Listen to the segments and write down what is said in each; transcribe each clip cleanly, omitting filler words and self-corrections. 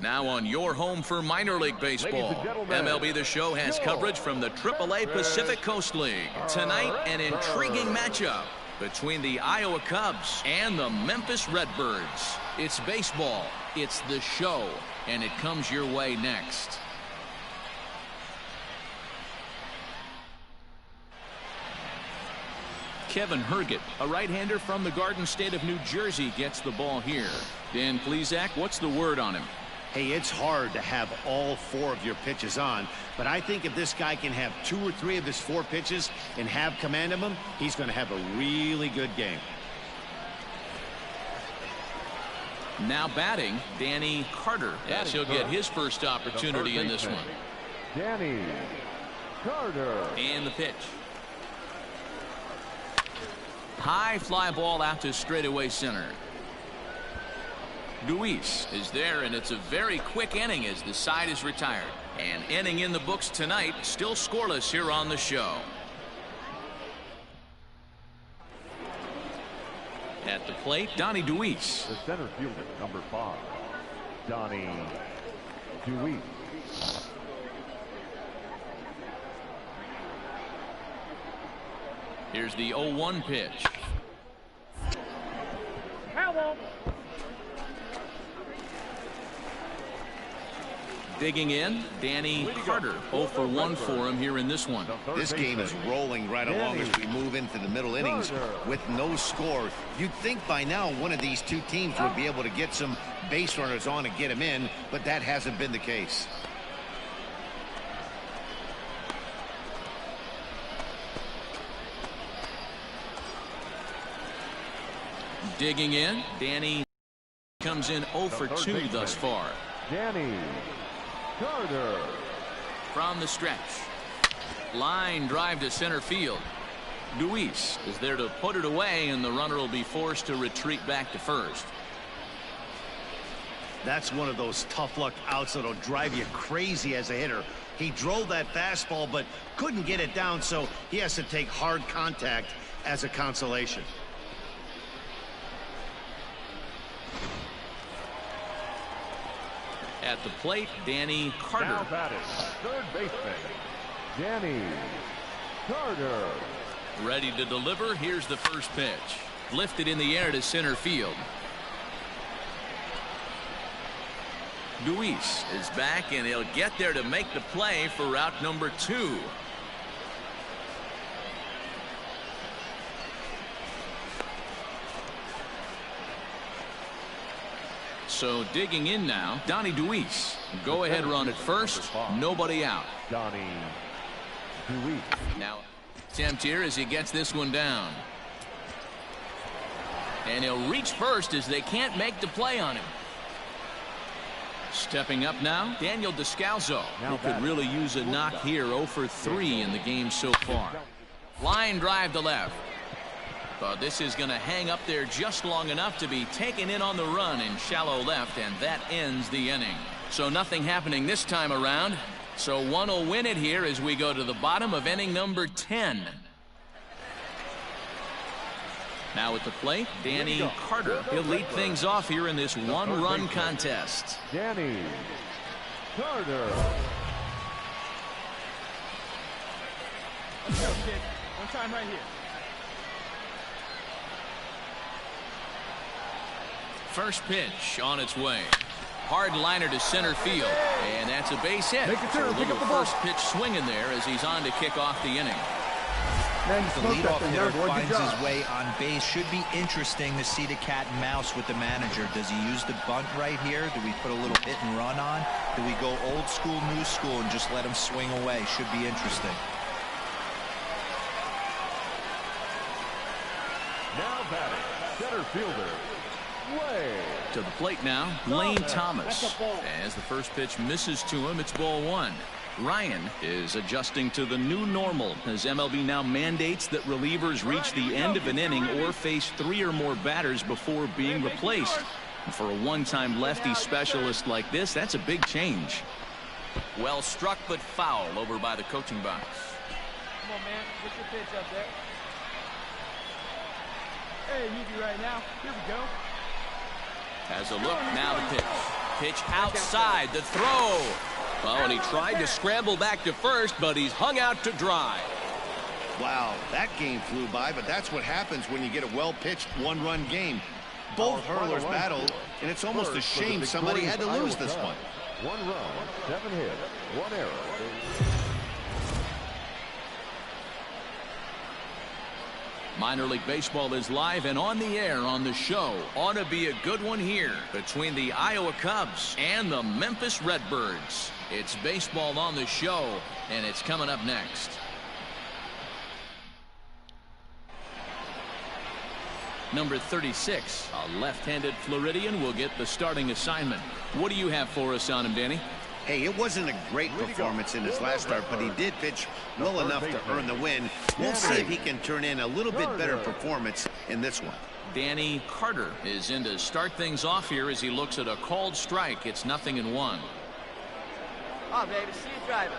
Now on your home for minor league baseball, MLB The Show has coverage from the AAA Pacific Coast League. Tonight, an intriguing matchup between the Iowa Cubs and the Memphis Redbirds. It's baseball, it's The Show, and it comes your way next. Kevin Herget, a right-hander from the Garden State of New Jersey, gets the ball here. Dan Plesac, what's the word on him? Hey, it's hard to have all 4 of your pitches on, but I think if this guy can have 2 or 3 of his 4 pitches and have command of them, he's going to have a really good game. Now batting, Danny Carter, as he'll get his first opportunity in this one. Danny Carter. And the pitch. High fly ball out to straightaway center. Luis is there, and it's a very quick inning as the side is retired. An inning in the books tonight, still scoreless here on the show. At the plate, Donnie Luis. The center fielder, number 5, Donnie Luis. Here's the 0-1 pitch. Hello. Digging in, Danny Carter. 0 for 1 for him here in this one. This game is rolling right along as we move into the middle innings with no score. You'd think by now one of these 2 teams would be able to get some base runners on and get them in, but that hasn't been the case. Digging in, Danny comes in 0 for 2 thus far. Danny Carter. From the stretch. Line drive to center field. Luis is there to put it away, and the runner will be forced to retreat back to first. That's one of those tough luck outs that'll drive you crazy as a hitter. He drove that fastball but couldn't get it down, so he has to take hard contact as a consolation. At the plate, Danny Carter. Now batting, third baseman, Danny Carter. Ready to deliver. Here's the first pitch. Lifted in the air to center field. Luis is back, and he'll get there to make the play for route number 2. So digging in now, Donnie Luis. Go ahead run at first. Nobody out. Donnie Luis. Now attempt here as he gets this one down. And he'll reach first as they can't make the play on him. Stepping up now, Daniel Descalso. He could really use a knock here. 0 for 3 in the game so far. Line drive to left. But this is going to hang up there just long enough to be taken in on the run in shallow left, and that ends the inning. So nothing happening this time around. So one will win it here as we go to the bottom of inning number 10. Now at the plate, Danny Carter. He'll lead things off here in this one-run contest. Danny Carter. Let's go, kid. One time right here. First pitch on its way. Hard liner to center field, and that's a base hit. So a little first pitch swinging there as he's on to kick off the inning. The leadoff hitter finds his way on base. Should be interesting to see the cat and mouse with the manager. Does he use the bunt right here? Do we put a little hit and run on? Do we go old school, new school, and just let him swing away? Should be interesting. Now batting, center fielder, Way. To the plate now, Lane Thomas. As the first pitch misses to him, it's ball 1. Ryan is adjusting to the new normal as MLB now mandates that relievers reach the end of an inning or face 3 or more batters before being replaced. And for a one-time lefty specialist like this, that's a big change. Well struck but foul over by the coaching box. Come on, man. Get your pitch up there. Hey, need you right now. Here we go. Has a look, now the pitch. Pitch outside, the throw. Oh, and he tried to scramble back to first, but he's hung out to dry. Wow, that game flew by, but that's what happens when you get a well-pitched one-run game. Both hurlers battled, and it's almost a shame somebody had to lose this one. 1 run, 7 hits, 1 error. Minor League Baseball is live and on the air on the show. Ought to be a good one here between the Iowa Cubs and the Memphis Redbirds. It's baseball on the show, and it's coming up next. Number 36, a left-handed Floridian, will get the starting assignment. What do you have for us on him, Danny? Hey, it wasn't a great performance in his last start, but he did pitch well enough to earn the win. We'll see if he can turn in a little bit better performance in this one. Danny Carter is in to start things off here as he looks at a called strike. It's 0-1. Oh, baby, see you driving.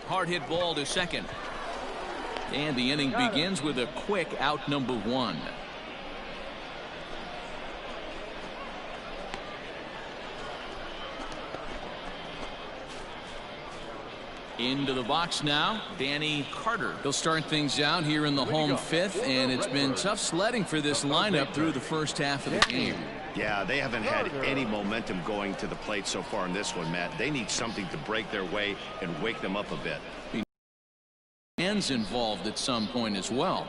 Hard hit ball to second. And the inning begins with a quick out, number 1. Into the box now, Danny Carter. He'll start things out here in the home 5th, and it's been tough sledding for this lineup through the first half of the game. Yeah, they haven't had any momentum going to the plate so far in this one, Matt. They need something to break their way and wake them up a bit. Fans involved at some point as well.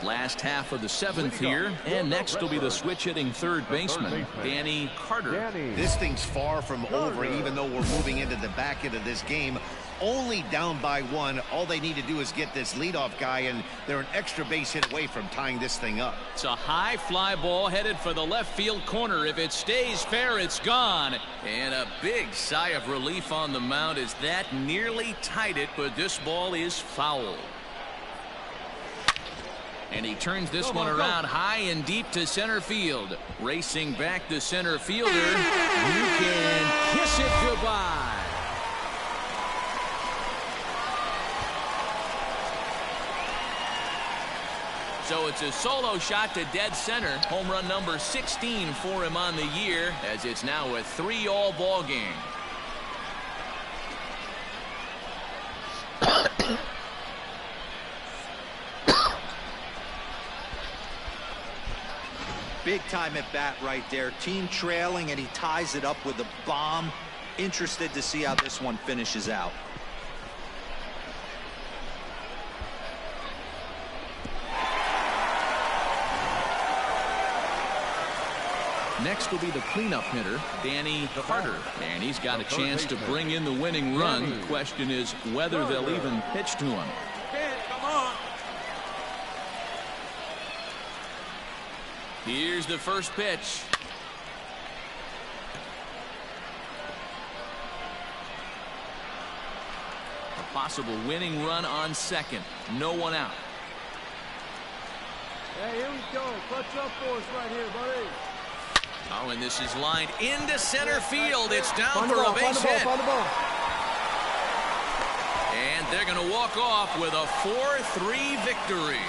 Last half of the 7th here, and next will be the switch-hitting third baseman, Danny Carter. This thing's far from over, even though we're moving into the back end of this game. Only down by 1. All they need to do is get this leadoff guy, and they're an extra base hit away from tying this thing up. It's a high fly ball headed for the left field corner. If it stays fair, it's gone. And a big sigh of relief on the mound as that nearly tied it, but this ball is foul. And he turns this one around high and deep to center field. Racing back the center fielder. You can kiss it goodbye. So it's a solo shot to dead center. Home run number 16 for him on the year, as it's now a 3-all ball game. Big time at bat right there. Team trailing, and he ties it up with a bomb. Interested to see how this one finishes out. Next will be the cleanup hitter, Danny Carter. And he's got a chance to bring in the winning run. The question is whether they'll even pitch to him. Come on. Here's the first pitch. A possible winning run on second. No one out. Hey, here we go. Clutch up for us right here, buddy. Oh, and this is lined into center field. It's down for a base hit. And they're going to walk off with a 4-3 victory.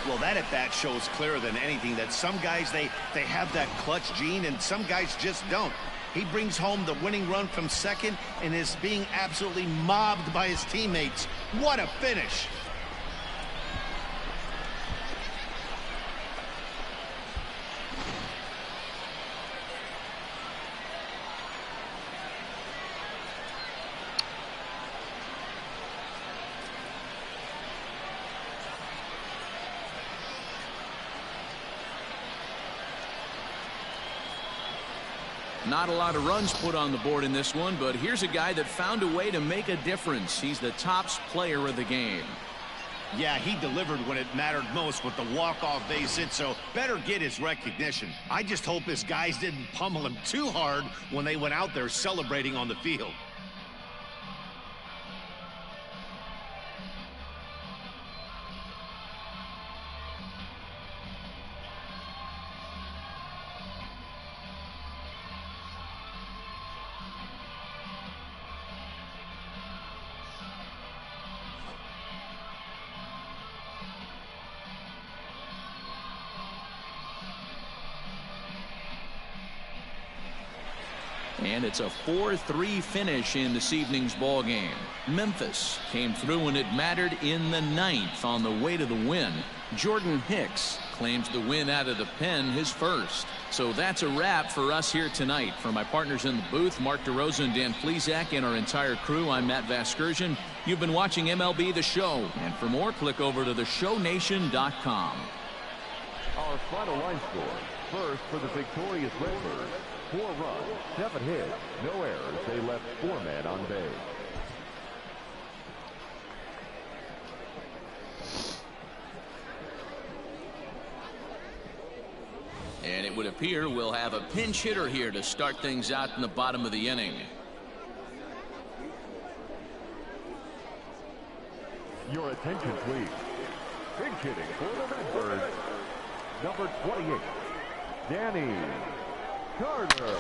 Well, that at bat shows clearer than anything that some guys, they have that clutch gene, and some guys just don't. He brings home the winning run from second and is being absolutely mobbed by his teammates. What a finish. Not a lot of runs put on the board in this one, but here's a guy that found a way to make a difference. He's the tops player of the game. Yeah, he delivered when it mattered most with the walk-off base hit, so better get his recognition. I just hope his guys didn't pummel him too hard when they went out there celebrating on the field. And it's a 4-3 finish in this evening's ball game. Memphis came through when it mattered in the 9th on the way to the win. Jordan Hicks claims the win out of the pen, his first. So that's a wrap for us here tonight. For my partners in the booth, Mark DeRosa and Dan Plesac, and our entire crew, I'm Matt Vasgersian. You've been watching MLB The Show. And for more, click over to theshownation.com. Our final line score. First for the victorious Redbirds. 4 runs, 7 hits, no errors. They left 4 men on base. And it would appear we'll have a pinch hitter here to start things out in the bottom of the inning. Your attention, please. Pinch hitting for the Redbirds, number 28, Danny Carter.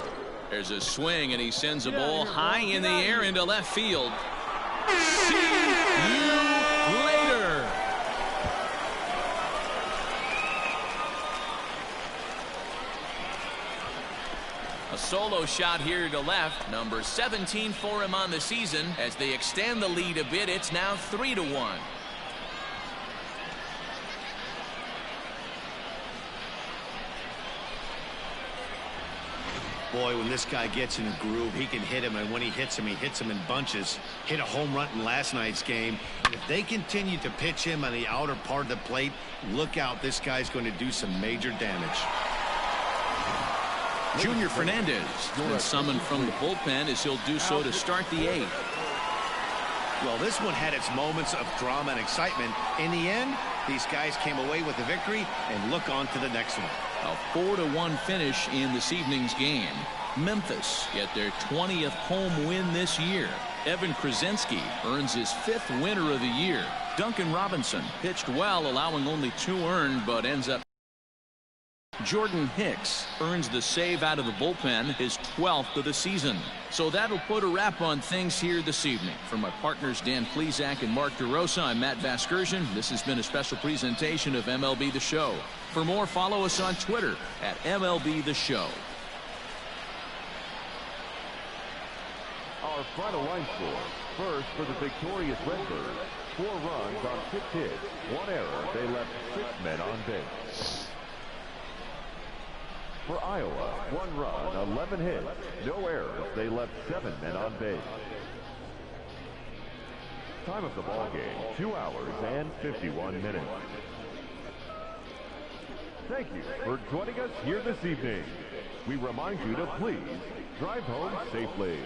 There's a swing, and he sends a ball high in the air into left field. See you later. A solo shot here to left. Number 17 for him on the season. As they extend the lead a bit, it's now 3-1. Boy, when this guy gets in a groove, he can hit him, and when he hits him in bunches. Hit a home run in last night's game. And if they continue to pitch him on the outer part of the plate, look out, this guy's going to do some major damage. Junior Fernandez been summoned from the bullpen as he'll do so to start the 8th. Well, this one had its moments of drama and excitement. In the end, these guys came away with the victory, and look on to the next one. A 4-1 finish in this evening's game. Memphis get their 20th home win this year. Evan Krasinski earns his 5th winner of the year. Duncan Robinson pitched well, allowing only 2 earned, but ends up. Jordan Hicks earns the save out of the bullpen, his 12th of the season. So that'll put a wrap on things here this evening. For my partners Dan Plesac and Mark DeRosa, I'm Matt Vasgersian. This has been a special presentation of MLB The Show. For more, follow us on Twitter at MLB The Show. Our final line score. First for the victorious Redbirds. 4 runs on 6 hits, 1 error. They left 6 men on base. For Iowa, 1 run, 11 hits, no errors. They left 7 men on base. Time of the ball game, 2 hours and 51 minutes. Thank you for joining us here this evening. We remind you to please drive home safely.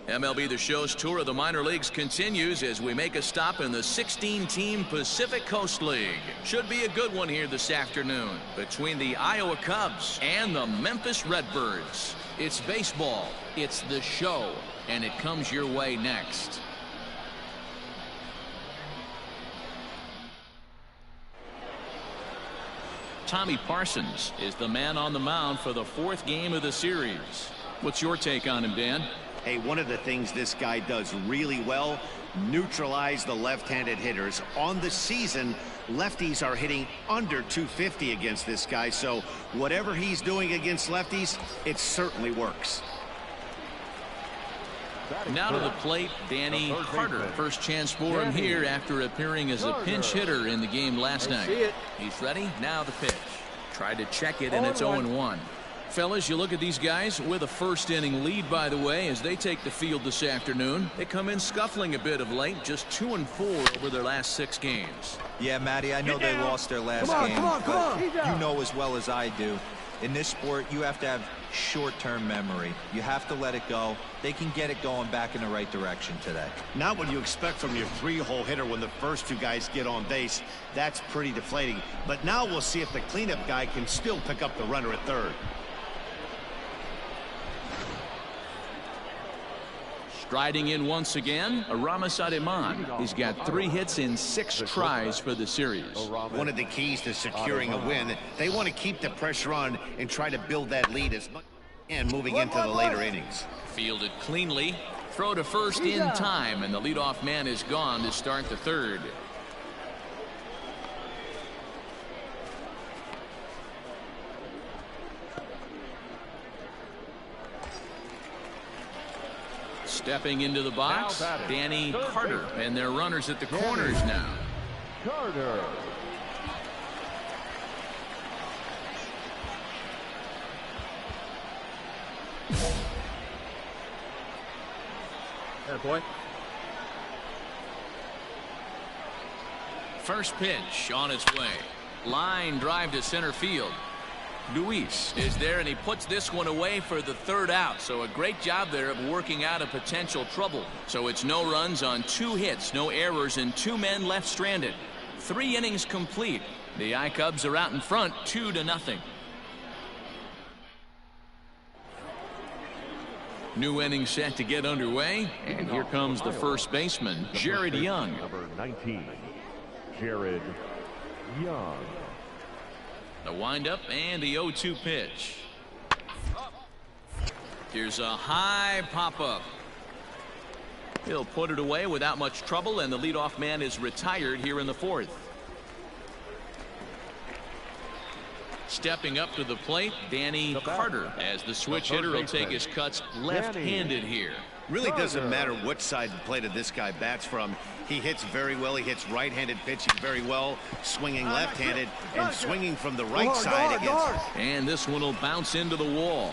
MLB The Show's tour of the minor leagues continues as we make a stop in the 16-team Pacific Coast League. Should be a good one here this afternoon between the Iowa Cubs and the Memphis Redbirds. It's baseball, it's The Show, and it comes your way next. Tommy Parsons is the man on the mound for the 4th game of the series. What's your take on him, Dan? Hey, one of the things this guy does really well, neutralize the left-handed hitters. On the season, lefties are hitting under 250 against this guy, so whatever he's doing against lefties, it certainly works. Now to the plate, Danny Carter. First chance for him here after appearing as a pinch hitter in the game last night. He's ready. Now the pitch. Tried to check it, and it's 0-1. Fellas, you look at these guys with a first-inning lead, by the way, as they take the field this afternoon. They come in scuffling a bit of late, just 2-4 over their last 6 games. Yeah, Matty, I know they lost their last game, but you know as well as I do, in this sport, you have to have short-term memory. You have to let it go. They can get it going back in the right direction today. Not what you expect from your 3-hole hitter when the first 2 guys get on base. That's pretty deflating. But now we'll see if the cleanup guy can still pick up the runner at third. Striding in once again, Aramis Ademan. He's got 3 hits in 6 tries for the series. One of the keys to securing a win, they want to keep the pressure on and try to build that lead as much and moving into the later innings. Fielded cleanly. Throw to first in time, and the leadoff man is gone to start the third. Stepping into the box, Danny Carter, and their runners at the corners now. Carter. There, boy. First pitch on its way. Line drive to center field. Luis is there, and he puts this one away for the 3rd out. So a great job there of working out a potential trouble. So it's no runs on 2 hits, no errors, and 2 men left stranded. 3 innings complete. The I-Cubs are out in front 2-0. New inning set to get underway, and here comes the first baseman, Jared Young. Number 19, Jared Young. The windup and the 0-2 pitch. Here's a high pop-up. He'll put it away without much trouble, and the leadoff man is retired here in the 4th. Stepping up to the plate, Danny Carter, as the switch hitter will take his cuts left-handed here. Really doesn't matter what side of the plate this guy bats from. He hits very well. He hits right-handed pitching very well, swinging left-handed and swinging from the right side against. And this one will bounce into the wall.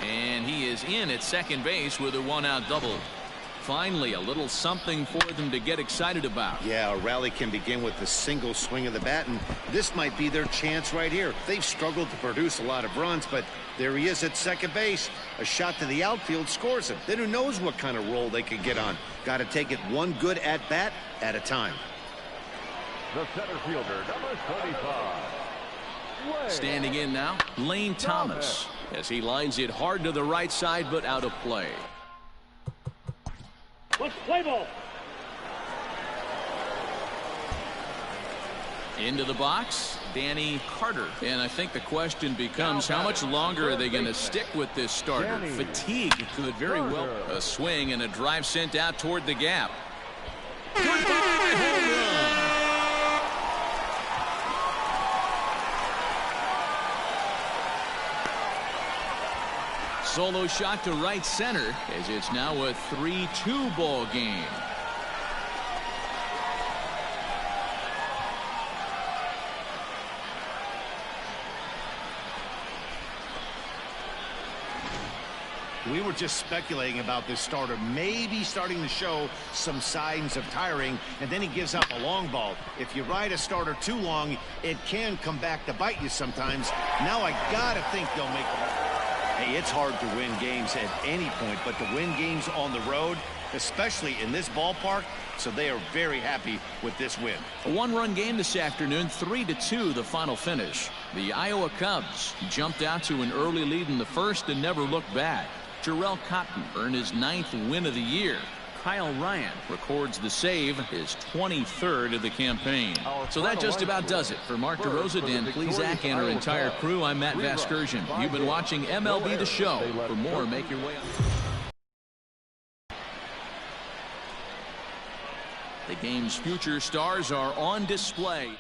And he is in at second base with a 1-out double. Finally, a little something for them to get excited about. Yeah, a rally can begin with a single swing of the bat, and this might be their chance right here. They've struggled to produce a lot of runs, but there he is at second base. A shot to the outfield scores him. Then who knows what kind of roll they could get on. Got to take it one good at-bat at a time. The center fielder, number 25. Standing in now, Lane Thomas, as he lines it hard to the right side, but out of play. Let's play ball. Into the box, Danny Carter. And I think the question becomes, how much longer are they going to stick with this starter? Fatigue could very well. A swing and a drive sent out toward the gap. Goodbye, home run. Solo shot to right center, as it's now a 3-2 ball game. We were just speculating about this starter maybe starting to show some signs of tiring, and then he gives up a long ball. If you ride a starter too long, it can come back to bite you sometimes. Now I gotta think they'll make it. Hey, it's hard to win games at any point, but to win games on the road, especially in this ballpark, so they are very happy with this win. A 1-run game this afternoon, 3-2 the final finish. The Iowa Cubs jumped out to an early lead in the first and never looked back. Jarrell Cotton earned his 9th win of the year. Kyle Ryan records the save, his 23rd of the campaign. So that just about does it. For Mark DeRosa, Dan Plesac, and our entire crew, I'm Matt Vasgersian. You've been watching MLB The Show. For more, make your way up. The game's future stars are on display.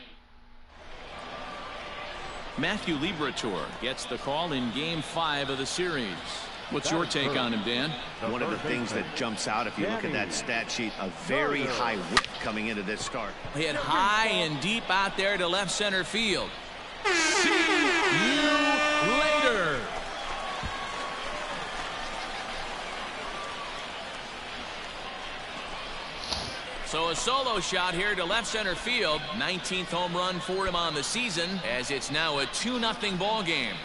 Matthew Liberatore gets the call in Game 5 of the series. What's your take on him, Dan? One of the things that jumps out, if you look at that stat sheet, a very high whip coming into this start. Hit high and deep out there to left center field. See you So a solo shot here to left center field. 19th home run for him on the season, as it's now a 2-0 ball game.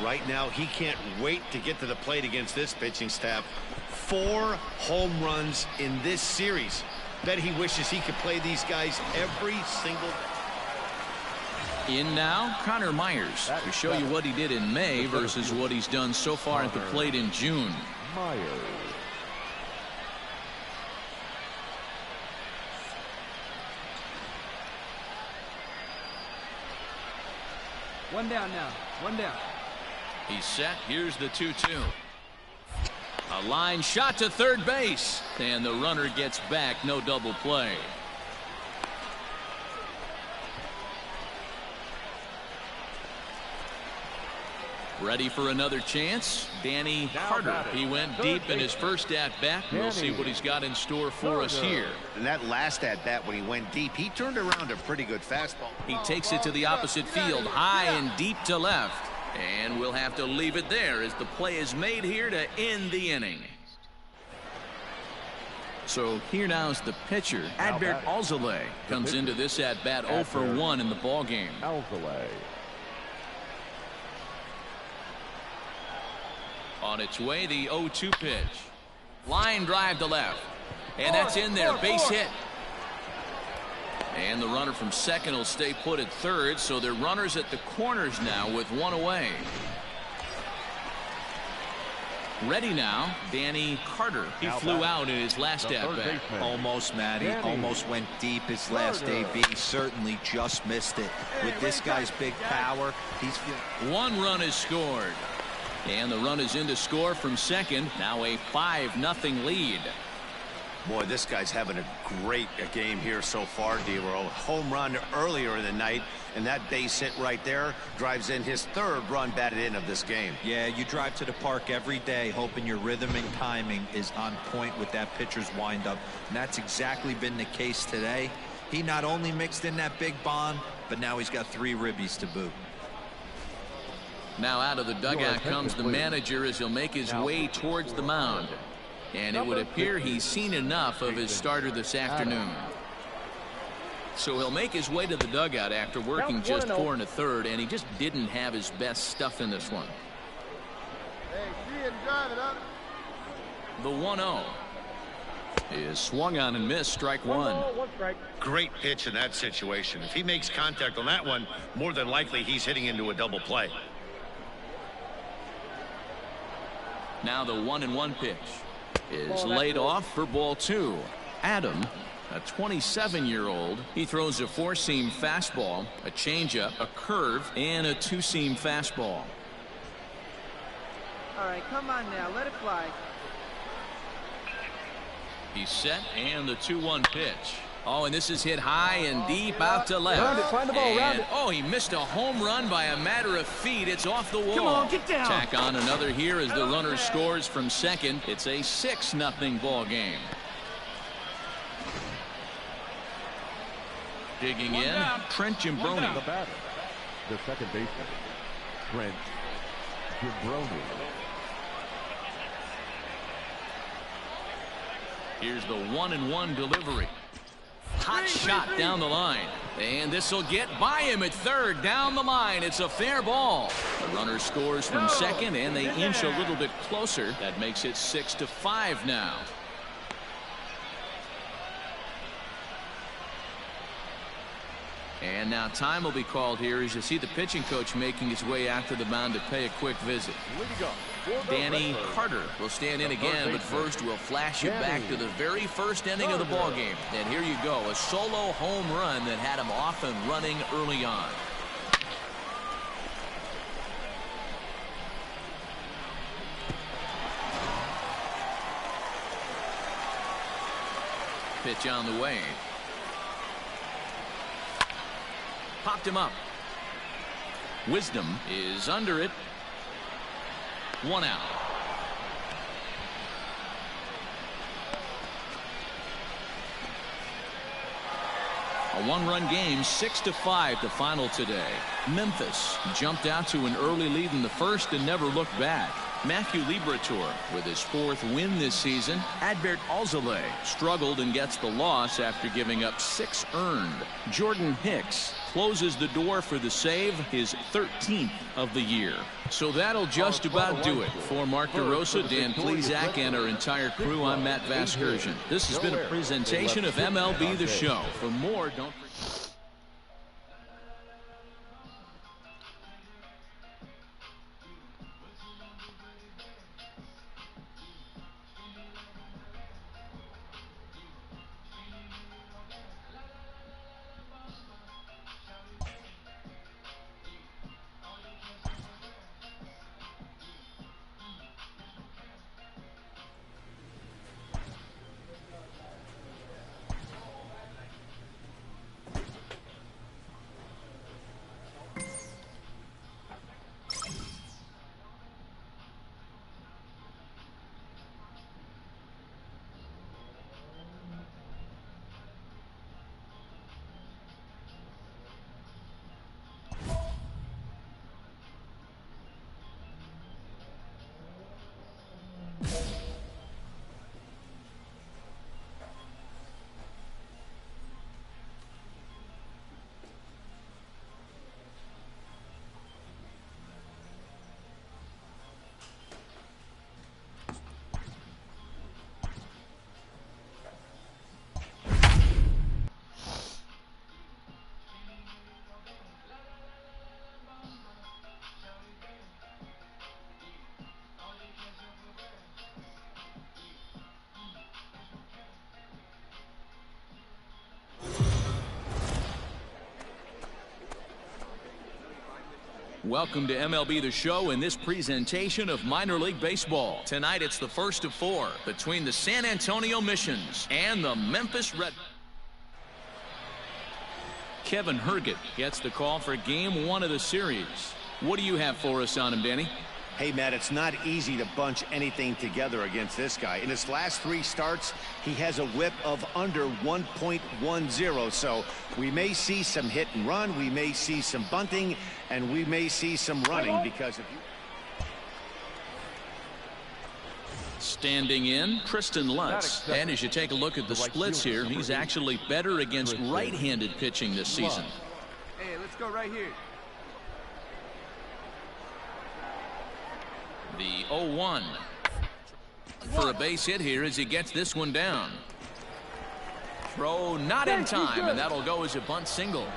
Right now, he can't wait to get to the plate against this pitching staff. 4 home runs in this series. Bet he wishes he could play these guys every single day. In now, Connor Myers, to show you what he did in May versus what he's done so far at the plate in June. Myers. One down now. One down. He's set. Here's the 2-2. A line shot to third base, and the runner gets back. No double play. Ready for another chance? Danny Carter. He went deep in his first at-bat. We'll see what he's got in store for us here. And that last at-bat when he went deep, he turned around a pretty good fastball. He takes it to the opposite field, high and deep to left. And we'll have to leave it there as the play is made here to end the inning. So here now is the pitcher, Adbert Alzolay, comes into this at-bat 0 for 1 in the ballgame. Alzolay. On its way, the 0-2 pitch. Line drive to left. And that's in there. Base hit. And the runner from second will stay put at third, so they're runners at the corners now with one away. Ready now, Danny Carter. He flew out in his last at-bat. Almost, Matty. Almost went deep his last AB. Certainly just missed it. With this guy's big power, he's... One run is scored. And the run is in to score from second. Now a 5-0 lead. Boy, this guy's having a great game here so far, D-Roll. Home run earlier in the night, and that base hit right there drives in his 3rd run batted in of this game. Yeah, you drive to the park every day hoping your rhythm and timing is on point with that pitcher's windup, and that's exactly been the case today. He not only mixed in that big bomb, but now he's got 3 ribbies to boot. Now out of the dugout comes the manager as he'll make his way towards the mound. And it would appear he's seen enough of his starter this afternoon. So he'll make his way to the dugout after working just 4 1/3, and he just didn't have his best stuff in this one. Hey, see it and drive it up. The 1-0 is swung on and missed, strike 1. Great pitch in that situation. If he makes contact on that one, more than likely he's hitting into a double play. Now the 1-1 pitch is laid off for ball 2. Adam, a 27-year-old, he throws a 4-seam fastball, a changeup, a curve, and a 2-seam fastball. All right, come on now, let it fly. He's set, and the 2-1 pitch. Oh, and this is hit high and deep out to left. Round it, find the ball, round it. Oh, he missed a home run by a matter of feet. It's off the wall. Come on, get down. Tack on another here as the runner scores from second. It's a 6-0 ball game. Digging in, Trent Jimbroni. The batter, the second baseman, Trent Jimbroni. Here's the 1-1 delivery. Hot shot down the line. And this will get by him at third. Down the line. It's a fair ball. The runner scores from second, and they inch a little bit closer. That makes it 6-5 now. And now time will be called here as you see the pitching coach making his way out to the mound to pay a quick visit. Danny Carter will stand in again, but first we'll flash you back to the very first inning of the ballgame. And here you go, a solo home run that had him off and running early on. Pitch on the way. Popped him up. Wisdom is under it. 1 out. A one-run game, 6-5 the final today. Memphis jumped out to an early lead in the first and never looked back. Matthew Liberatore with his 4th win this season. Adbert Alzolay struggled and gets the loss after giving up 6 earned. Jordan Hicks closes the door for the save, his 13th of the year. So that'll just about do it. For Mark DeRosa, Dan Plesac, and our entire crew, I'm Matt Vasgersian. This has been a presentation of MLB The Show. For more, don't forget. Welcome to MLB The Show in this presentation of minor league baseball. Tonight it's the first of 4 between the San Antonio Missions and the Memphis Red. Kevin Herget gets the call for game 1 of the series. What do you have for us on him, Danny? Hey, Matt, it's not easy to bunch anything together against this guy. In his last 3 starts, he has a whip of under 1.10. So we may see some hit and run, we may see some bunting, and we may see some running because of you. Standing in, Tristan Lutz. And as you take a look at the splits here, he's actually better against right-handed pitching this season. Hey, let's go right here. The 0-1 for a base hit here as he gets this one down. Throw not in time, and that'll go as a bunt single.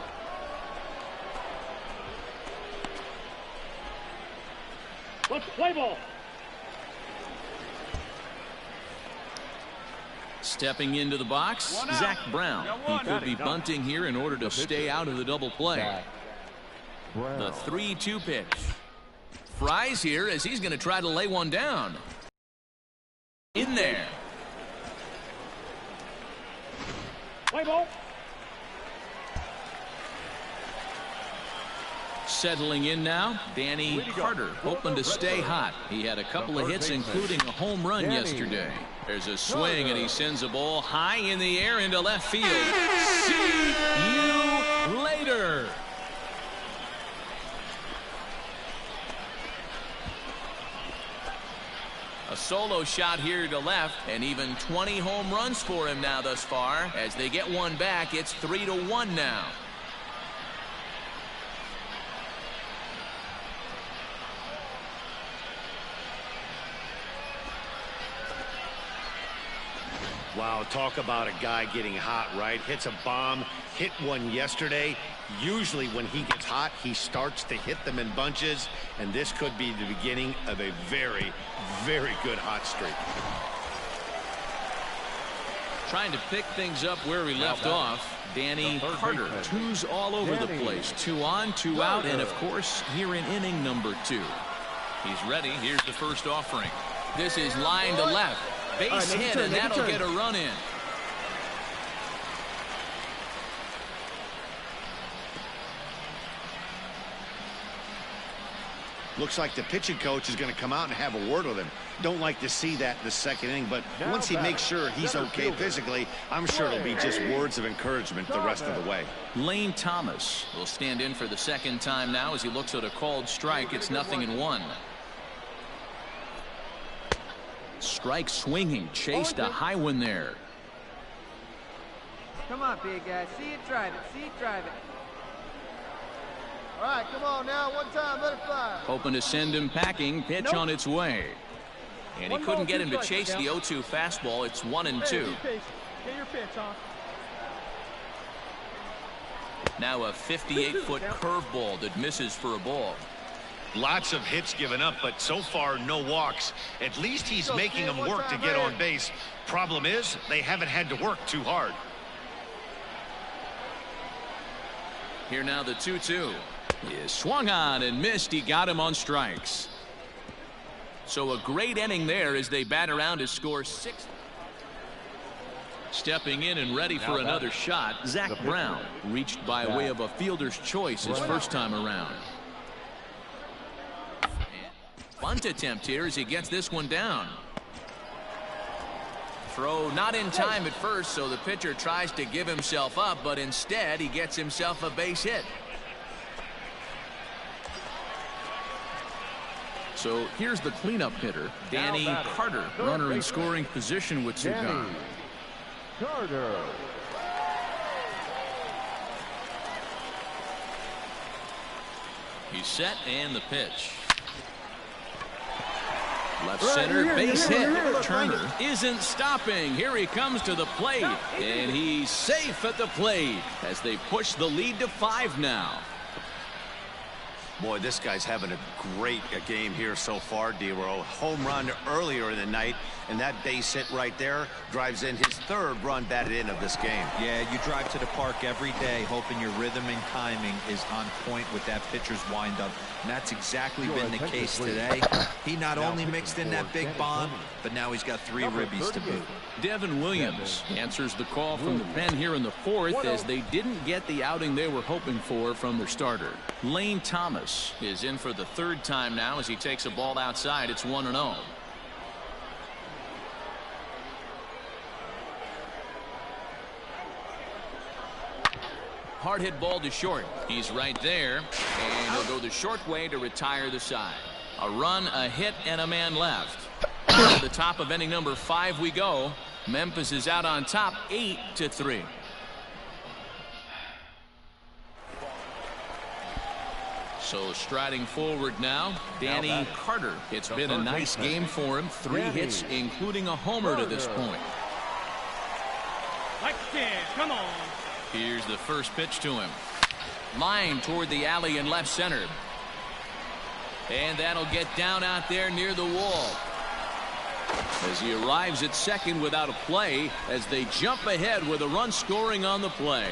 Let's play ball. Stepping into the box, Zach Brown. He could be bunting here in order to stay out of the double play. The 3-2 pitch. Fries here as he's going to try to lay one down. In there. Play ball. Settling in now, Danny Carter, hoping to stay hot. He had a couple of hits, including a home run yesterday. There's a swing, and he sends a ball high in the air into left field. See you later. A solo shot here to left, and even 20 home runs for him now thus far. As they get one back, it's 3-1 now. Wow, talk about a guy getting hot, right? Hits a bomb, hit one yesterday. Usually when he gets hot, he starts to hit them in bunches, and this could be the beginning of a very, very good hot streak. Trying to pick things up where we left off, Danny Carter. 2s all over the place. 2 on, 2 out, and of course, here in inning number 2. He's ready. Here's the first offering. This is line to left. Base hit, and that'll get a run in. Looks like the pitching coach is going to come out and have a word with him. Don't like to see that in the second inning, but once he makes sure he's okay physically, I'm sure it'll be just words of encouragement the rest of the way. Lane Thomas will stand in for the second time now as he looks at a called strike. It's 0-1. Strike swinging, chased a high one there. Come on, big guy. See it, drive it. See it, drive it. All right, come on now. One time, let it fly. Hoping to send him packing. Pitch on its way. And he couldn't get him to chase the 0-2 fastball. It's 1-2. Get your pitch, huh? Now a 58-foot curveball that misses for a ball. Lots of hits given up, but so far no walks. At least he's making them work to get on base. Problem is, they haven't had to work too hard. Here now the 2-2 is swung on and missed. He got him on strikes. So a great inning there as they bat around to score 6. Stepping in and ready for another shot, Zach Brown reached by way of a fielder's choice his first time around. Bunt attempt here as he gets this one down. Throw not in time at first, so the pitcher tries to give himself up, but instead he gets himself a base hit. So here's the cleanup hitter, Danny Carter, runner in scoring position with two gone. Carter. He's set and the pitch. Left center, base hit. Turner isn't stopping. Here he comes to the plate, and he's safe at the plate as they push the lead to 5 now. Boy, this guy's having a great game here so far, D-Row. Home run earlier in the night, and that base hit right there drives in his 3rd run batted in of this game. Yeah, you drive to the park every day hoping your rhythm and timing is on point with that pitcher's windup, and that's exactly been the case today. He not only mixed in that big bomb, but now he's got 3 ribbies to boot. Devin Williams answers the call from the pen here in the 4th as they didn't get the outing they were hoping for from their starter. Lane Thomas is in for the 3rd time now as he takes a ball outside. It's 1-0. Hard hit ball to short. He's right there, and he'll go the short way to retire the side. A run, a hit, and a man left. To the top of inning number 5 we go. Memphis is out on top 8-3. So striding forward now, Danny Carter. It's been a nice game for him. 3 hits, including a homer to this point. Come on. Here's the first pitch to him. Line toward the alley in left center. And that'll get down out there near the wall. As he arrives at second without a play as they jump ahead with a run scoring on the play.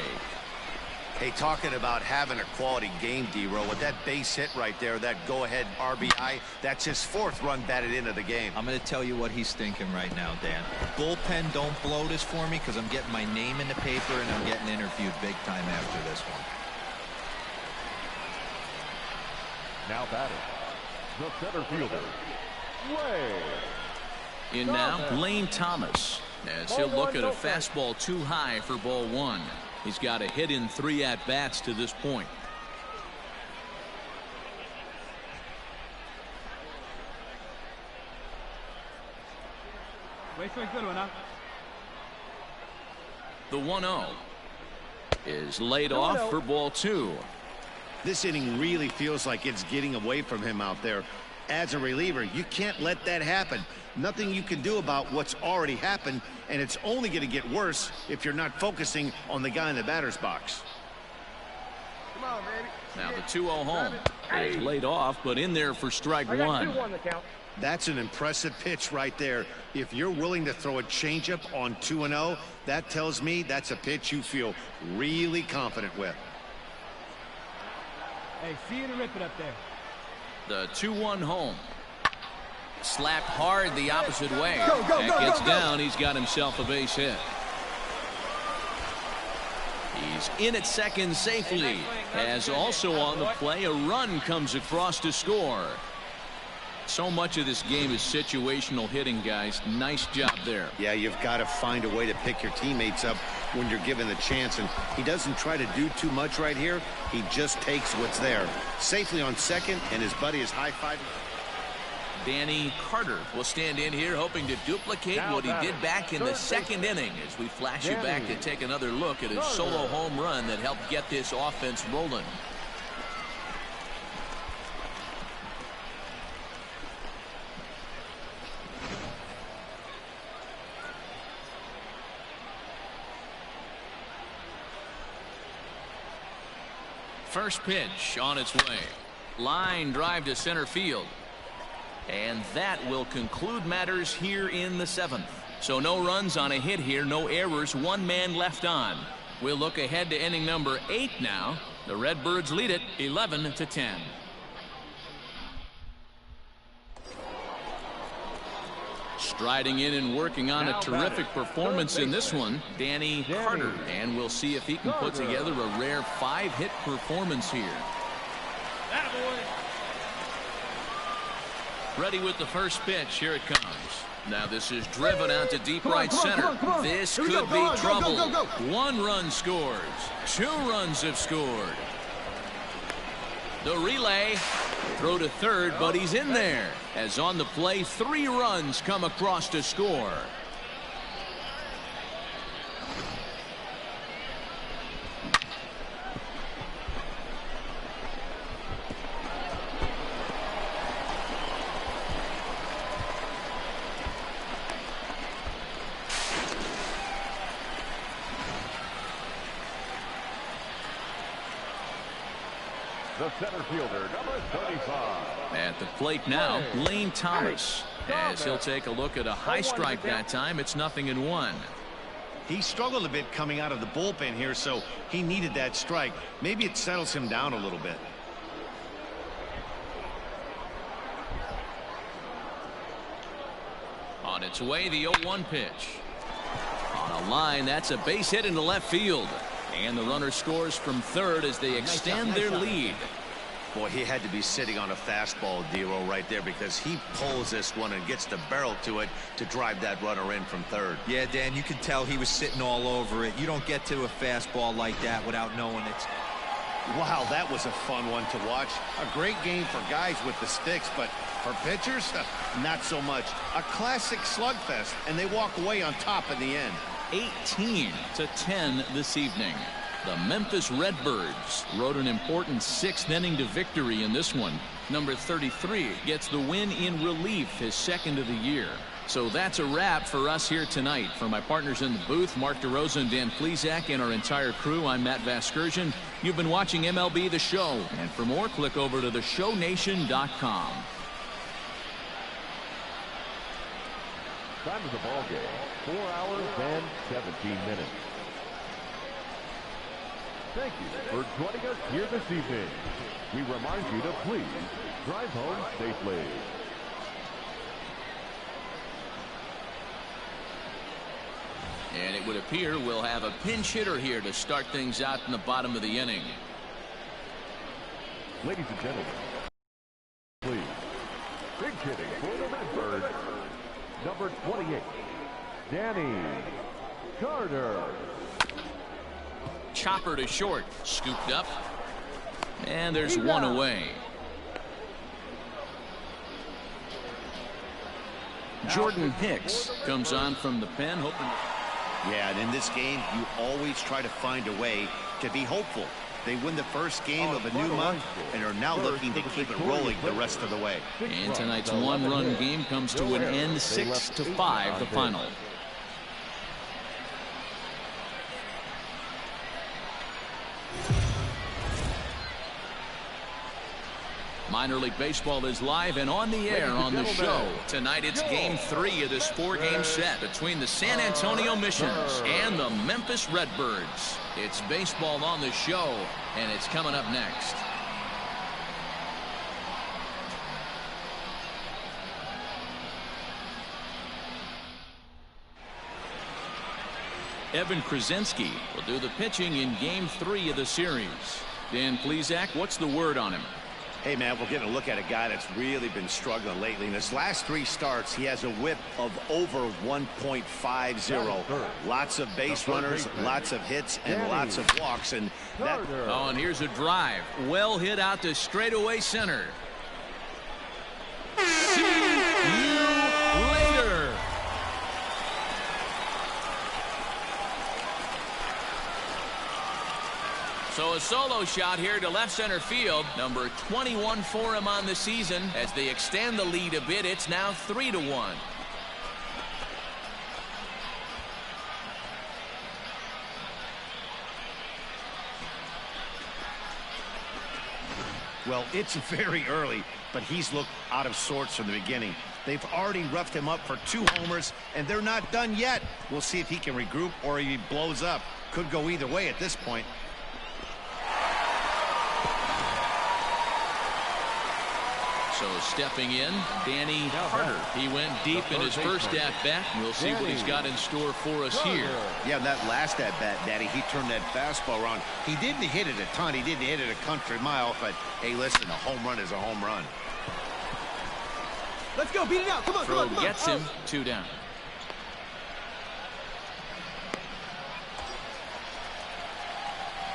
Hey, talking about having a quality game, D-Row, with that base hit right there, that go-ahead RBI, that's his 4th run batted into the game. I'm going to tell you what he's thinking right now, Dan. Bullpen, don't blow this for me because I'm getting my name in the paper and I'm getting interviewed big time after this one. Now batting, the center fielder, Ray. In now, Lane Thomas, as he'll look at a fastball too high for ball 1. He's got a hit in 3 at-bats to this point. Wait for a good one, huh? The 1-0 is laid off for ball 2. This inning really feels like it's getting away from him out there. As a reliever, you can't let that happen. Nothing you can do about what's already happened, and it's only going to get worse if you're not focusing on the guy in the batter's box. Come on, baby. Now the 2-0 home is laid off, but in there for strike 1. That's an impressive pitch right there. If you're willing to throw a changeup on 2-0, that tells me that's a pitch you feel really confident with. Hey, see you to rip it up there. The 2-1 home. Slapped hard the opposite way. That gets down. He's got himself a base hit. He's in at second safely. As also on the play, a run comes across to score. So much of this game is situational hitting, guys. Nice job there. Yeah, you've got to find a way to pick your teammates up when you're given the chance, and he doesn't try to do too much right here. He just takes what's there. Safely on second, and his buddy is high-fiving. Danny Carter will stand in here hoping to duplicate what he did back in the second inning as we flash you back to take another look at his solo home run that helped get this offense rolling. First pitch on its way. Line drive to center field. And that will conclude matters here in the 7th. So no runs on a hit here, no errors, one man left on. We'll look ahead to inning number 8 now. The Redbirds lead it 11-10. Striding in and working on a terrific performance in this one, Danny Carter. And we'll see if he can put together a rare 5-hit performance here. Ready with the first pitch. Here it comes. Now this is driven out to deep right center. This could be trouble. 1 run scores. 2 runs have scored. The relay. Throw to third, but he's in there. As on the play, 3 runs come across to score. The center fielder, number 35. At the plate now, Lane Thomas. As he'll take a look at a high strike that time, it's 0-1. He struggled a bit coming out of the bullpen here, so he needed that strike. Maybe it settles him down a little bit. On its way, the 0-1 pitch. On a line, that's a base hit into left field. And the runner scores from third as they extend their lead. Boy, he had to be sitting on a fastball, D'Lo, right there, because he pulls this one and gets the barrel to it to drive that runner in from third. Yeah, Dan, you can tell he was sitting all over it. You don't get to a fastball like that without knowing it. Wow, that was a fun one to watch. A great game for guys with the sticks, but for pitchers, not so much. A classic slugfest, and they walk away on top in the end. 18-10 this evening. The Memphis Redbirds rode an important 6th inning to victory in this one. Number 33 gets the win in relief, his 2nd of the year. So that's a wrap for us here tonight. For my partners in the booth, Mark DeRosa and Dan Plesac, and our entire crew, I'm Matt Vasgersian. You've been watching MLB The Show. And for more, click over to theshownation.com. Time of the ball game, 4 hours and 17 minutes. Thank you for joining us here this evening. We remind you to please drive home safely. And it would appear we'll have a pinch hitter here to start things out in the bottom of the inning. Ladies and gentlemen, please, big hitting for the Redbirds, number 28, Danny Carter. Chopper to short, scooped up, and there's one away. Jordan Hicks comes on from the pen, hoping. Yeah, and in this game, you always try to find a way to be hopeful. They win the first game of a new month and are now looking to keep it rolling the rest of the way. And tonight's 1-run game comes to an end, 6-5 the final. Minor League Baseball is live and on the air on the show. Tonight it's Game 3 of this 4-game set between the San Antonio Missions and the Memphis Redbirds. It's baseball on the show, and it's coming up next. Evan Krasinski will do the pitching in Game 3 of the series. Dan Plesac, what's the word on him? Hey, man, we're getting a look at a guy that's really been struggling lately. In his last 3 starts, he has a whip of over 1.50. Lots of base runners, lots of hits, and lots of walks. And that... Oh, and here's a drive. Well hit out to straightaway center. See you later. So a solo shot here to left center field. Number 21 for him on the season. As they extend the lead a bit, it's now 3-1. Well, it's very early, but he's looked out of sorts from the beginning. They've already roughed him up for 2 homers, and they're not done yet. We'll see if he can regroup or he blows up. Could go either way at this point. So stepping in, Danny Carter. He went deep in his first at-bat. We'll see what he's got in store for us here. Yeah, that last at-bat, Daddy, he turned that fastball around. He didn't hit it a ton. He didn't hit it a country mile. But, hey, listen, a home run is a home run. Let's go. Beat it out. Come on, Throw gets him. 2 down.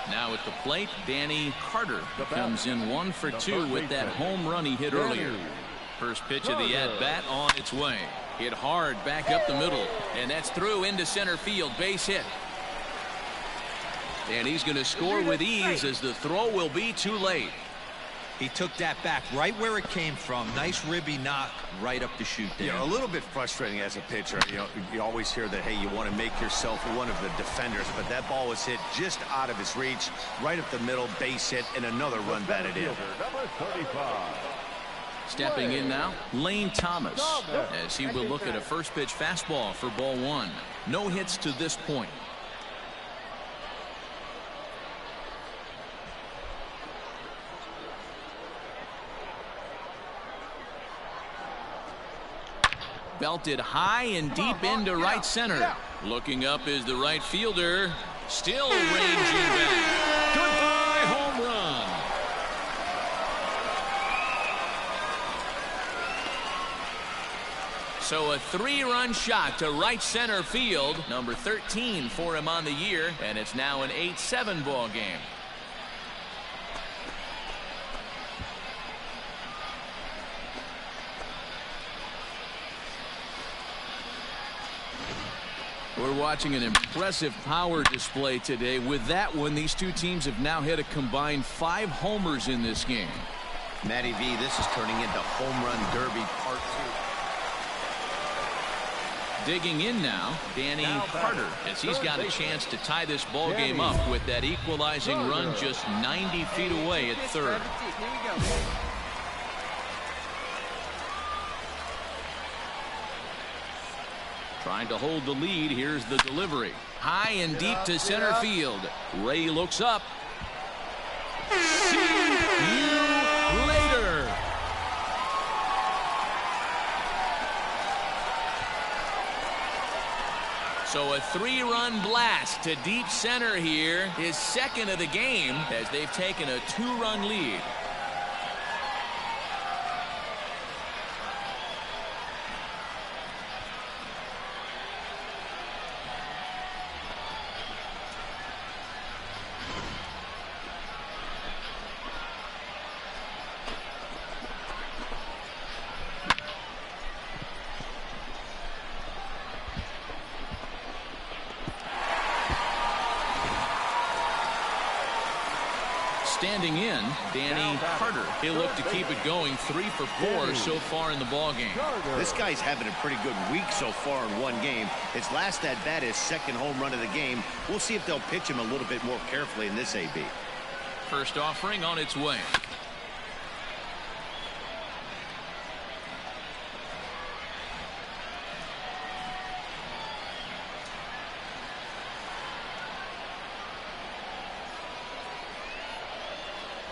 Now at the plate, Danny Carter comes in 1 for 2 with that home run he hit earlier. First pitch of the at-bat on its way. Hit hard back up the middle, and that's through into center field. Base hit. And he's going to score with ease as the throw will be too late. He took that back right where it came from. Nice ribby knock right up the chute there. Yeah, a little bit frustrating as a pitcher. You know, you always hear that, hey, you want to make yourself one of the defenders, but that ball was hit just out of his reach, right up the middle, base hit, and another run batted in. Number 35. Stepping in now, Lane Thomas, as he will look at a first pitch fastball for ball 1. No hits to this point. Belted high and deep into right center. Looking up is the right fielder. Still ranging back. Goodbye, home run. So a 3-run shot to right center field. Number 13 for him on the year. And it's now an 8-7 ball game. We're watching an impressive power display today. With that one, these two teams have now hit a combined 5 homers in this game. Matty V, this is turning into home run derby part 2. Digging in now, Danny Carter, as he's got a chance to tie this ball game up with that equalizing run just 90 feet away at third. Here we go. Trying to hold the lead. Here's the delivery. High and deep to center field. Ray looks up. See you later. So a 3-run blast to deep center here. His second of the game as they've taken a 2-run lead. Standing in, Danny Carter. He'll look to keep it going. 3 for 4 so far in the ball game. This guy's having a pretty good week so far in one game. His last at bat, his second home run of the game. We'll see if they'll pitch him a little bit more carefully in this AB. First offering on its way.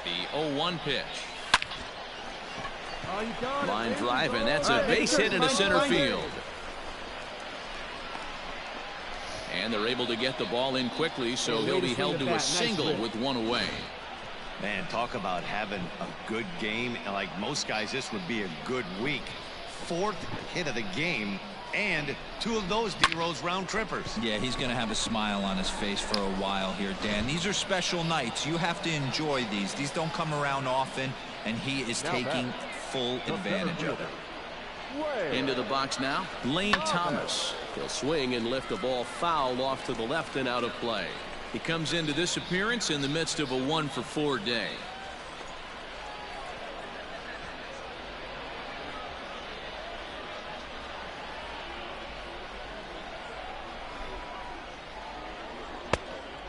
The 0-1 pitch. Line drive, and that's a base hit into center field. And they're able to get the ball in quickly, so he'll be held to a single with 1 away. Man, talk about having a good game. And like most guys, this would be a good week. 4th hit of the game, and 2 of those D-Rose round trippers. Yeah, he's going to have a smile on his face for a while here, Dan. These are special nights. You have to enjoy these. These don't come around often, and he is taking full advantage of it. Into the box now, Lane Thomas. He'll swing and lift the ball foul off to the left and out of play. He comes into this appearance in the midst of a 1-for-4 day.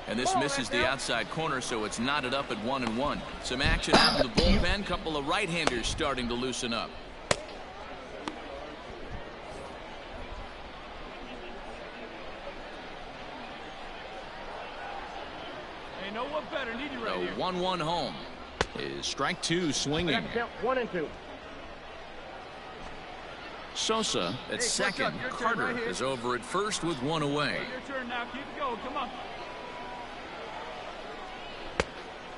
And this misses the outside corner, so it's knotted up at 1-1. Some action out in the bullpen. Couple of right-handers starting to loosen up. Ain't no one better. Need you right The here. 1-1 home is strike 2 swinging. Count 1 and 2. Sosa at second. Your turn Carter right here. is over at first with 1 away. Your turn now. Keep it going. Come on.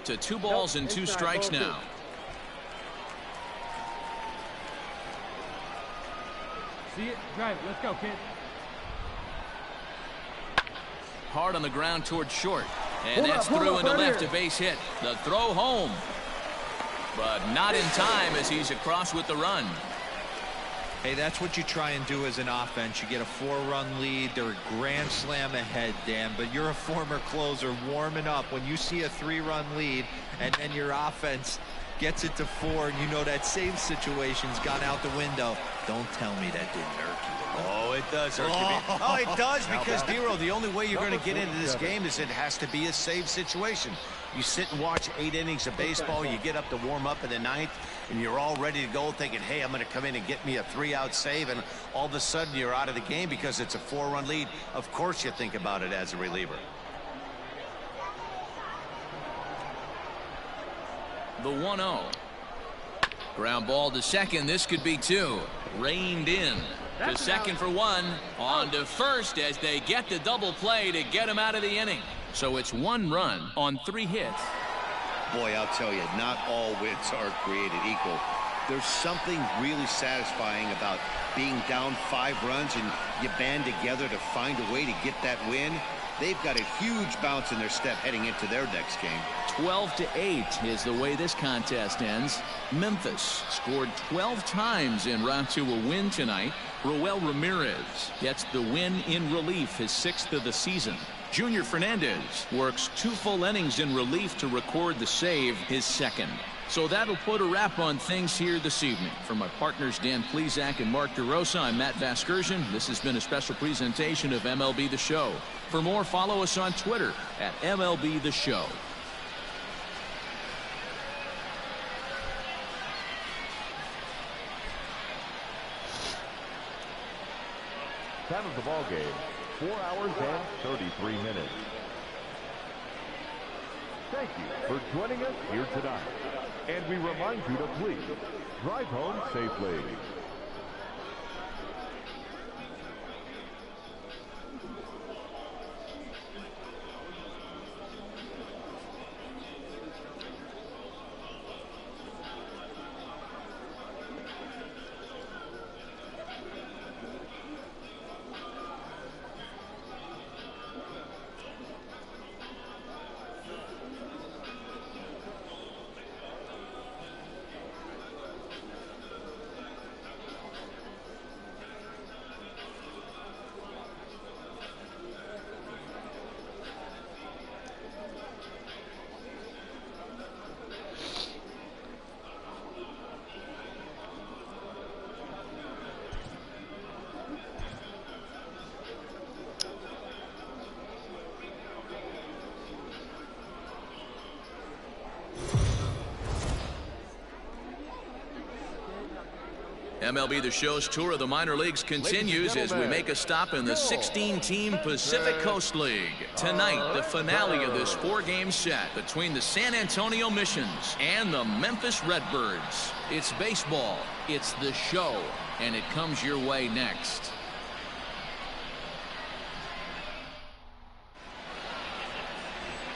To 2 balls and 2 strikes now. See it? Drive it. Let's go, kid. Hard on the ground towards short. And that's through into left, a base hit. The throw home. But not in time as he's across with the run. Hey, that's what you try and do as an offense. You get a 4-run lead. They're a grand slam ahead, Dan, but you're a former closer warming up. When you see a 3-run lead and then your offense gets it to 4 and you know that same situation's gone out the window, don't tell me that didn't irk you. Oh, it does hurt you. Oh, it does, because, D-Row, the only way you're going to get into this game is it has to be a save situation. You sit and watch 8 innings of baseball, you get up to warm up in the 9th, and you're all ready to go thinking, hey, I'm going to come in and get me a 3-out save, and all of a sudden you're out of the game because it's a 4-run lead. Of course you think about it as a reliever. The 1-0. Ground ball to second. This could be 2. Reined in. To second for 1. On to first as they get the double play to get him out of the inning. So it's 1 run on 3 hits. Boy, I'll tell you, not all wins are created equal. There's something really satisfying about being down 5 runs and you band together to find a way to get that win. They've got a huge bounce in their step heading into their next game. 12-8 is the way this contest ends. Memphis scored 12 times en route to a win tonight. Roel Ramirez gets the win in relief, his 6th of the season. Junior Fernandez works 2 full innings in relief to record the save, his 2nd. So that'll put a wrap on things here this evening. For my partners Dan Plesac and Mark DeRosa, I'm Matt Vasgersian. This has been a special presentation of MLB The Show. For more, follow us on Twitter at MLB The Show. 10 of the ball game. 4 hours and 33 minutes. Thank you for joining us here tonight. And we remind you to please drive home safely. MLB The Show's tour of the minor leagues continues as we make a stop in the 16-team Pacific Coast League. Tonight, the finale of this 4-game set between the San Antonio Missions and the Memphis Redbirds. It's baseball, it's the show, and it comes your way next.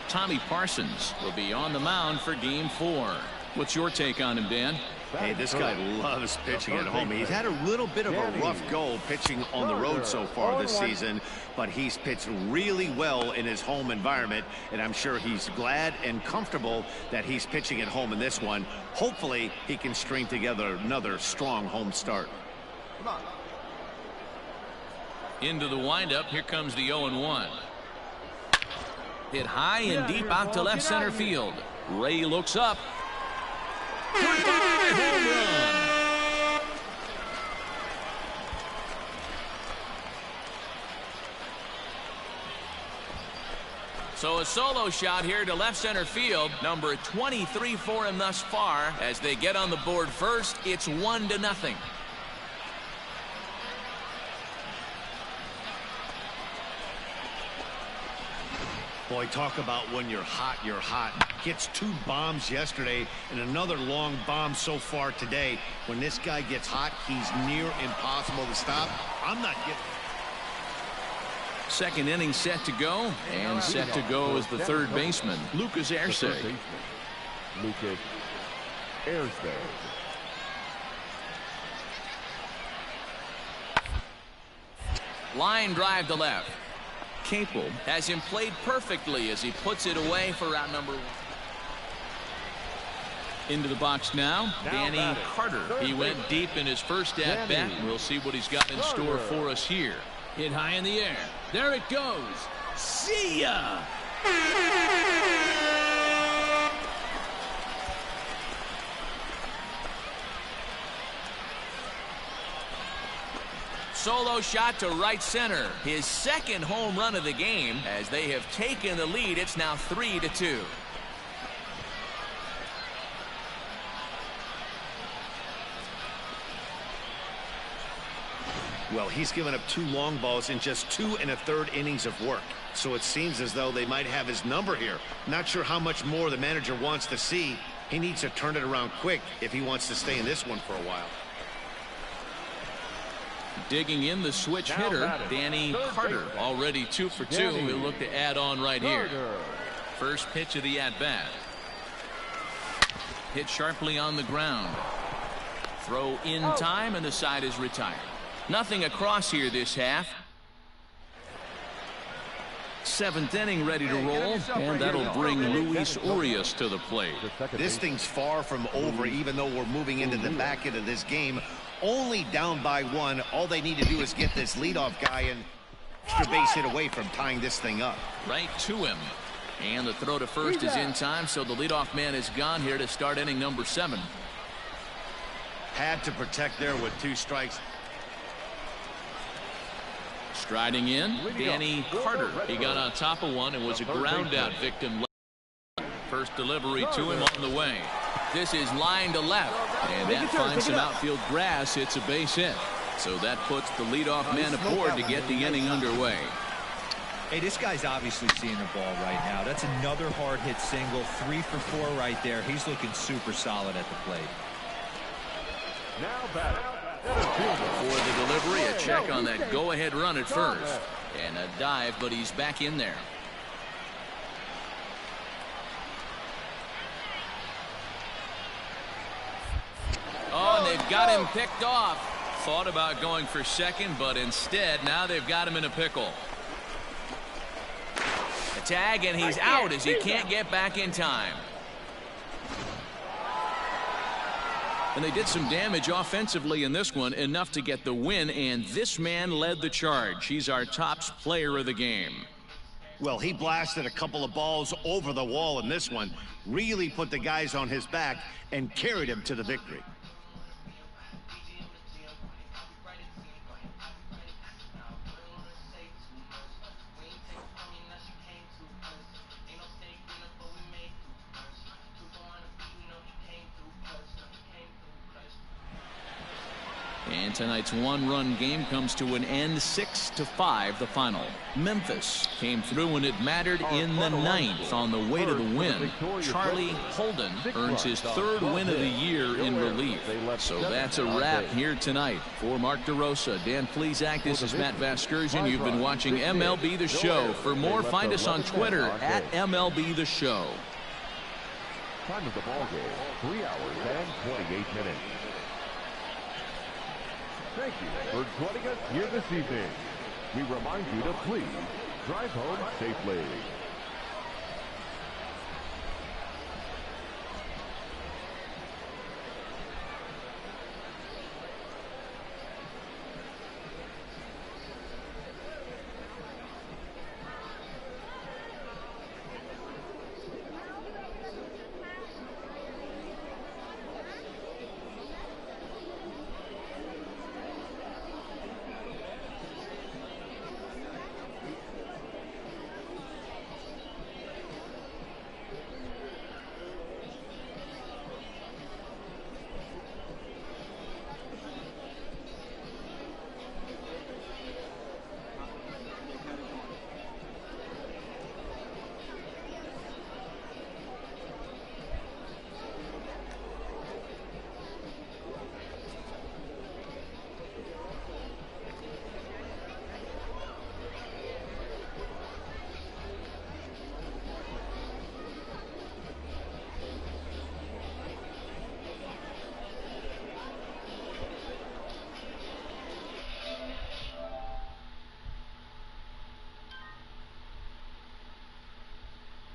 Tommy Parsons will be on the mound for Game 4. What's your take on him, Dan? Hey, this guy loves pitching at home. He's had a little bit of a rough go pitching on the road so far this season, but he's pitched really well in his home environment, and I'm sure he's glad and comfortable that he's pitching at home in this one. Hopefully, he can string together another strong home start. Come on. Into the windup. Here comes the 0-1. Hit high and deep out to left center field. Ray looks up. Goodbye, home run. So a solo shot here to left center field. Number 23 for him thus far. As they get on the board first, it's 1-0. Boy, talk about when you're hot, you're hot. Gets 2 bombs yesterday and another long bomb so far today. When this guy gets hot, he's near impossible to stop. I'm not giving. Second inning set to go, and set to go is the third baseman, Lucas Erceg. Lucas Erceg. Line drive to left. Capel has him played perfectly as he puts it away for round number 1. Into the box now, Danny Carter. He went deep in his first at bat. We'll see what he's got in store for us here. Hit high in the air. There it goes. See ya! Solo shot to right center. His second home run of the game. As they have taken the lead, it's now 3-2. Well, he's given up 2 long balls in just 2 1/3 innings of work. So it seems as though they might have his number here. Not sure how much more the manager wants to see. He needs to turn it around quick if he wants to stay in this one for a while. Digging in the switch hitter, Danny Carter. Already 2 for 2. He'll look to add on right here. First pitch of the at-bat. Hit sharply on the ground. Throw in time, and the side is retired. Nothing across here this half. 7th inning ready to roll, and that'll bring Luis Urias to the plate. This thing's far from over, even though we're moving into the back end of this game. Only down by 1. All they need to do is get this leadoff guy and extra base hit away from tying this thing up. Right to him. And the throw to first is in time, so the leadoff man is gone here to start inning number 7. Had to protect there with 2 strikes. Striding in, Danny Carter. He got on top of one and was a ground out victim. First delivery to him on the way. This is line to left, and that finds some outfield grass. It's a base hit. So that puts the leadoff man aboard to get the inning underway. Hey, this guy's obviously seeing the ball right now. That's another hard hit single. 3 for 4 right there. He's looking super solid at the plate. Now back. For the delivery, a check on that go-ahead run at first. And a dive, but he's back in there. Oh, and they've got him picked off. Thought about going for second, but instead, now they've got him in a pickle. A tag, and he's out as he can't get back in time. And they did some damage offensively in this one, enough to get the win, and this man led the charge. He's our top player of the game. Well, he blasted a couple of balls over the wall in this one, really put the guys on his back and carried him to the victory. And tonight's one-run game comes to an end, 6-5 the final. Memphis came through when it mattered in the 9th on the way to the win. Charlie Holden earns his 3rd win of the year in relief. So that's a wrap here tonight. For Mark DeRosa, Dan Plesac, this is Matt Vasgersian. You've been watching MLB The Show. For more, find us on Twitter at MLB The Show. Time of the ball game, 3 hours and 28 minutes. Thank you for joining us here this evening. We remind you to please drive home safely.